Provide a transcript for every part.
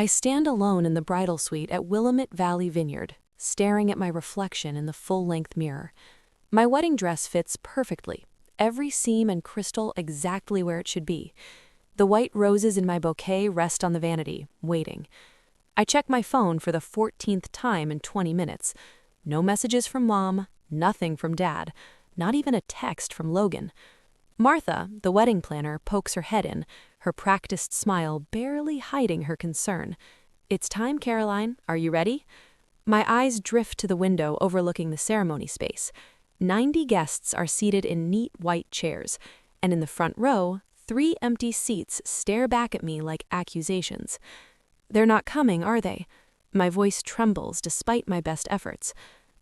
I stand alone in the bridal suite at Willamette Valley Vineyard, staring at my reflection in the full-length mirror. My wedding dress fits perfectly, every seam and crystal exactly where it should be. The white roses in my bouquet rest on the vanity, waiting. I check my phone for the 14th time in 20 minutes. No messages from Mom, nothing from Dad, not even a text from Logan. Martha, the wedding planner, pokes her head in, her practiced smile barely hiding her concern. "It's time, Caroline. Are you ready?" My eyes drift to the window overlooking the ceremony space. 90 guests are seated in neat white chairs, and in the front row, 3 empty seats stare back at me like accusations. "They're not coming, are they?" My voice trembles despite my best efforts.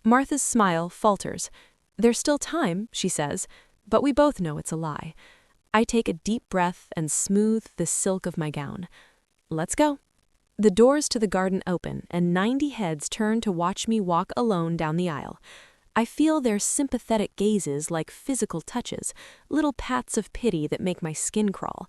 Martha's smile falters. "There's still time," she says, but we both know it's a lie. I take a deep breath and smooth the silk of my gown. Let's go. The doors to the garden open, and 90 heads turn to watch me walk alone down the aisle. I feel their sympathetic gazes like physical touches, little pats of pity that make my skin crawl.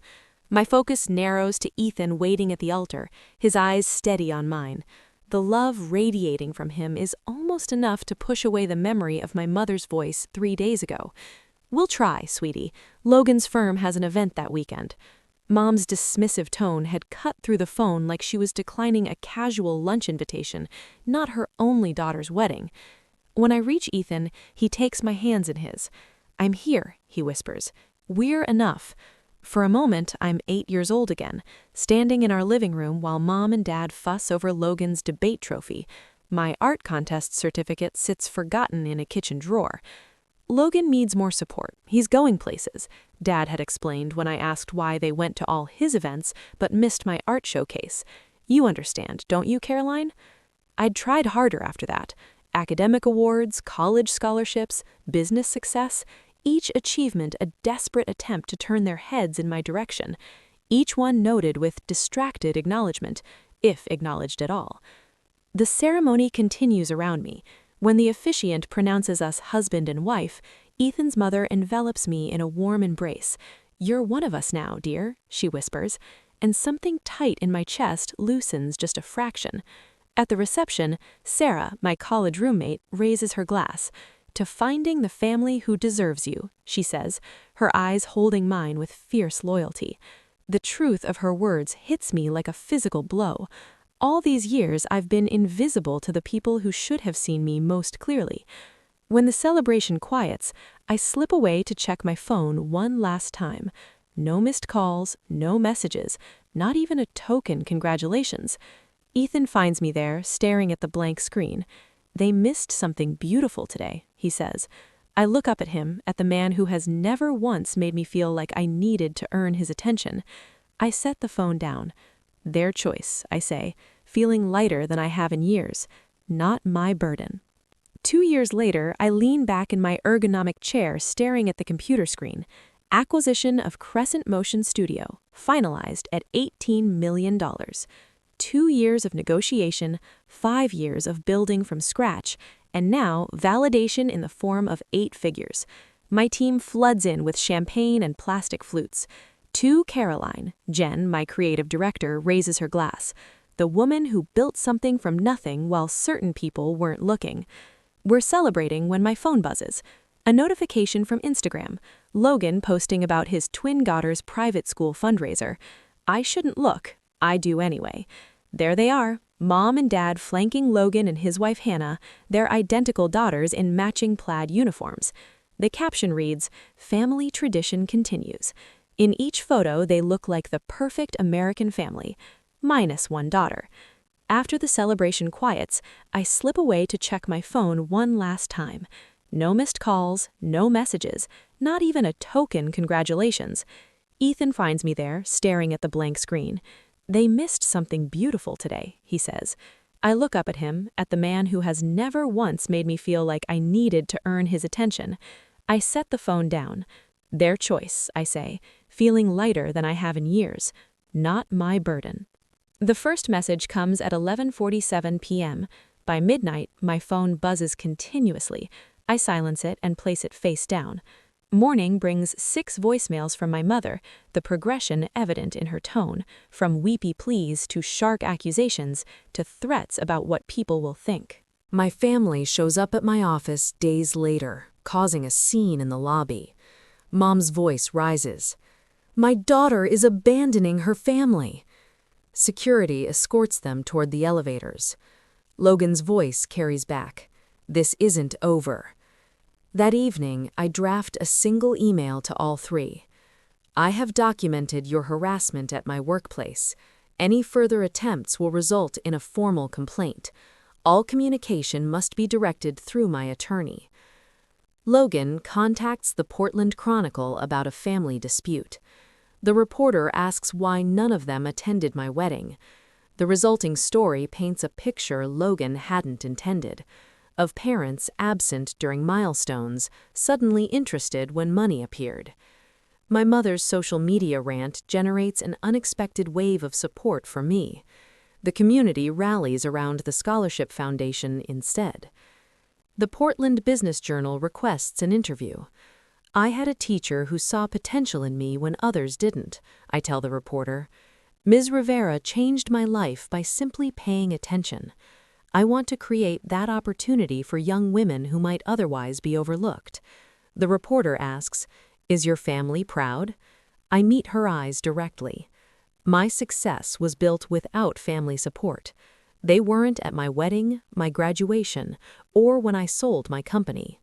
My focus narrows to Ethan waiting at the altar, his eyes steady on mine. The love radiating from him is almost enough to push away the memory of my mother's voice 3 days ago. "We'll try, sweetie. Logan's firm has an event that weekend." Mom's dismissive tone had cut through the phone like she was declining a casual lunch invitation, not her only daughter's wedding. When I reach Ethan, he takes my hands in his. "I'm here," he whispers. "We're enough." For a moment, I'm 8 years old again, standing in our living room while Mom and Dad fuss over Logan's debate trophy. My art contest certificate sits forgotten in a kitchen drawer. "Logan needs more support. He's going places," Dad had explained when I asked why they went to all his events but missed my art showcase. "You understand, don't you, Caroline?" I'd tried harder after that. Academic awards, college scholarships, business success, each achievement a desperate attempt to turn their heads in my direction, each one noted with distracted acknowledgement, if acknowledged at all. The ceremony continues around me. When the officiant pronounces us husband and wife, Ethan's mother envelops me in a warm embrace. "You're one of us now, dear," she whispers, and something tight in my chest loosens just a fraction. At the reception, Sarah, my college roommate, raises her glass. "To finding the family who deserves you," she says, her eyes holding mine with fierce loyalty. The truth of her words hits me like a physical blow. All these years I've been invisible to the people who should have seen me most clearly. When the celebration quiets, I slip away to check my phone one last time. No missed calls, no messages, not even a token congratulations. Ethan finds me there, staring at the blank screen. "They missed something beautiful today," he says. I look up at him, at the man who has never once made me feel like I needed to earn his attention. I set the phone down. "Their choice," I say, feeling lighter than I have in years. Not my burden. 2 years later, I lean back in my ergonomic chair staring at the computer screen. Acquisition of Crescent Motion Studio, finalized at $18 million. 2 years of negotiation, 5 years of building from scratch, and now validation in the form of 8 figures. My team floods in with champagne and plastic flutes. To Caroline, Jen, my creative director, raises her glass. The woman who built something from nothing while certain people weren't looking. We're celebrating when my phone buzzes. A notification from Instagram. Logan posting about his twin daughter's private school fundraiser. I shouldn't look. I do anyway. There they are, Mom and Dad flanking Logan and his wife Hannah, their identical daughters in matching plaid uniforms. The caption reads, "Family tradition continues." In each photo, they look like the perfect American family, minus one daughter. After the celebration quiets, I slip away to check my phone one last time. No missed calls, no messages, not even a token congratulations. Ethan finds me there, staring at the blank screen. "They missed something beautiful today," he says. I look up at him, at the man who has never once made me feel like I needed to earn his attention. I set the phone down. "Their choice," I say, feeling lighter than I have in years. Not my burden. The first message comes at 11:47 p.m. By midnight, my phone buzzes continuously. I silence it and place it face down. Morning brings 6 voicemails from my mother, the progression evident in her tone, from weepy pleas to sharp accusations to threats about what people will think. My family shows up at my office days later, causing a scene in the lobby. Mom's voice rises. "My daughter is abandoning her family." Security escorts them toward the elevators. Logan's voice carries back. "This isn't over." That evening, I draft a single email to all 3. "I have documented your harassment at my workplace. Any further attempts will result in a formal complaint. All communication must be directed through my attorney." Logan contacts the Portland Chronicle about a family dispute. The reporter asks why none of them attended my wedding. The resulting story paints a picture Logan hadn't intended, of parents absent during milestones, suddenly interested when money appeared. My mother's social media rant generates an unexpected wave of support for me. The community rallies around the Scholarship Foundation instead. The Portland Business Journal requests an interview. "I had a teacher who saw potential in me when others didn't," I tell the reporter. "Ms. Rivera changed my life by simply paying attention. I want to create that opportunity for young women who might otherwise be overlooked." The reporter asks, "Is your family proud?" I meet her eyes directly. My success was built without family support. They weren't at my wedding, my graduation, or when I sold my company.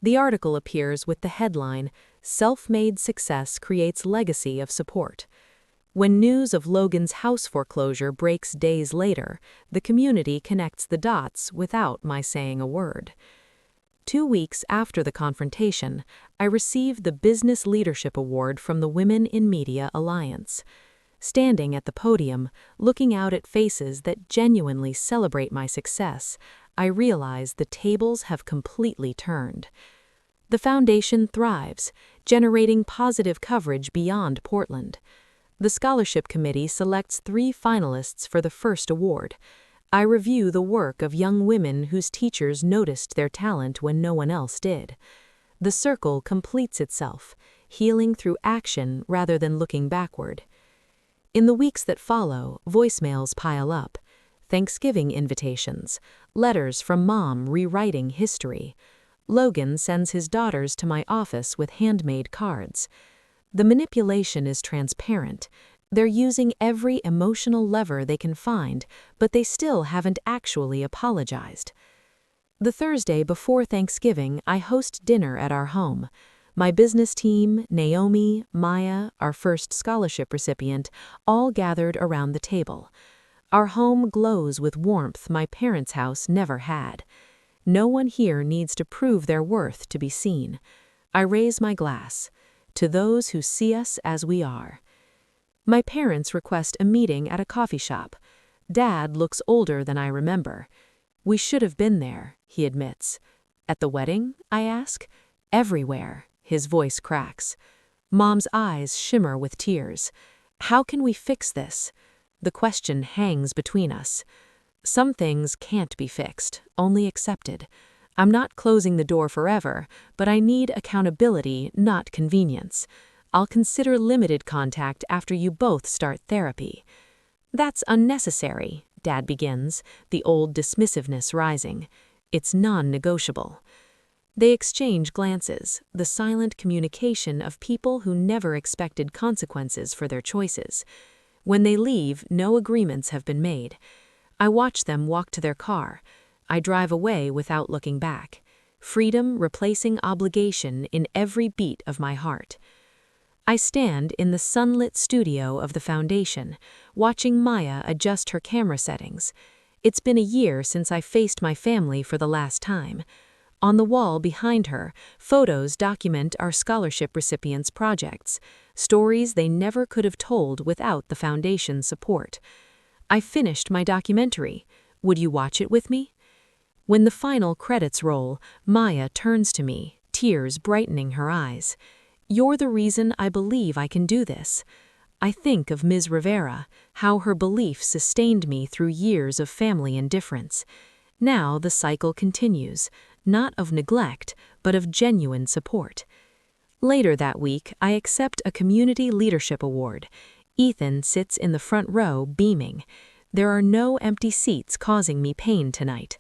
The article appears with the headline, "Self-Made Success Creates Legacy of Support." When news of Logan's house foreclosure breaks days later, the community connects the dots without my saying a word. 2 weeks after the confrontation, I received the Business Leadership Award from the Women in Media Alliance. Standing at the podium, looking out at faces that genuinely celebrate my success, I realize the tables have completely turned. The foundation thrives, generating positive coverage beyond Portland. The scholarship committee selects 3 finalists for the first award. I review the work of young women whose teachers noticed their talent when no one else did. The circle completes itself, healing through action rather than looking backward. In the weeks that follow, voicemails pile up. Thanksgiving invitations, letters from Mom rewriting history. Logan sends his daughters to my office with handmade cards. The manipulation is transparent. They're using every emotional lever they can find, but they still haven't actually apologized. The Thursday before Thanksgiving, I host dinner at our home. My business team, Naomi, Maya, our first scholarship recipient, all gathered around the table. Our home glows with warmth my parents' house never had. No one here needs to prove their worth to be seen. I raise my glass. To those who see us as we are. My parents request a meeting at a coffee shop. Dad looks older than I remember. "We should have been there," he admits. "At the wedding?" I ask. "Everywhere," his voice cracks. Mom's eyes shimmer with tears. "How can we fix this?" The question hangs between us. Some things can't be fixed, only accepted. I'm not closing the door forever, but I need accountability, not convenience. I'll consider limited contact after you both start therapy. "That's unnecessary," Dad begins, the old dismissiveness rising. "It's non-negotiable." They exchange glances, the silent communication of people who never expected consequences for their choices. When they leave, no agreements have been made. I watch them walk to their car. I drive away without looking back. Freedom replacing obligation in every beat of my heart. I stand in the sunlit studio of the foundation, watching Maya adjust her camera settings. It's been a year since I faced my family for the last time. On the wall behind her, photos document our scholarship recipients' projects, stories they never could have told without the foundation's support. I finished my documentary. Would you watch it with me? When the final credits roll, Maya turns to me, tears brightening her eyes. "You're the reason I believe I can do this." I think of Ms. Rivera, how her belief sustained me through years of family indifference. Now the cycle continues, not of neglect, but of genuine support. Later that week, I accept a Community Leadership Award. Ethan sits in the front row, beaming. There are no empty seats causing me pain tonight.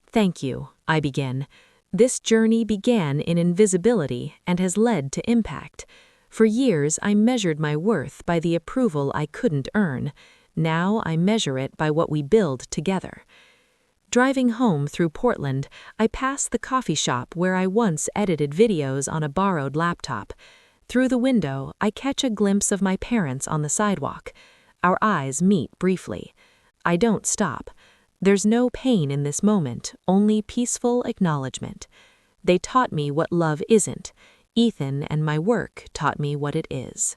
Thank you, I begin. This journey began in invisibility and has led to impact. For years, I measured my worth by the approval I couldn't earn. Now I measure it by what we build together. Driving home through Portland, I pass the coffee shop where I once edited videos on a borrowed laptop. Through the window, I catch a glimpse of my parents on the sidewalk. Our eyes meet briefly. I don't stop. There's no pain in this moment, only peaceful acknowledgement. They taught me what love isn't. Ethan and my work taught me what it is.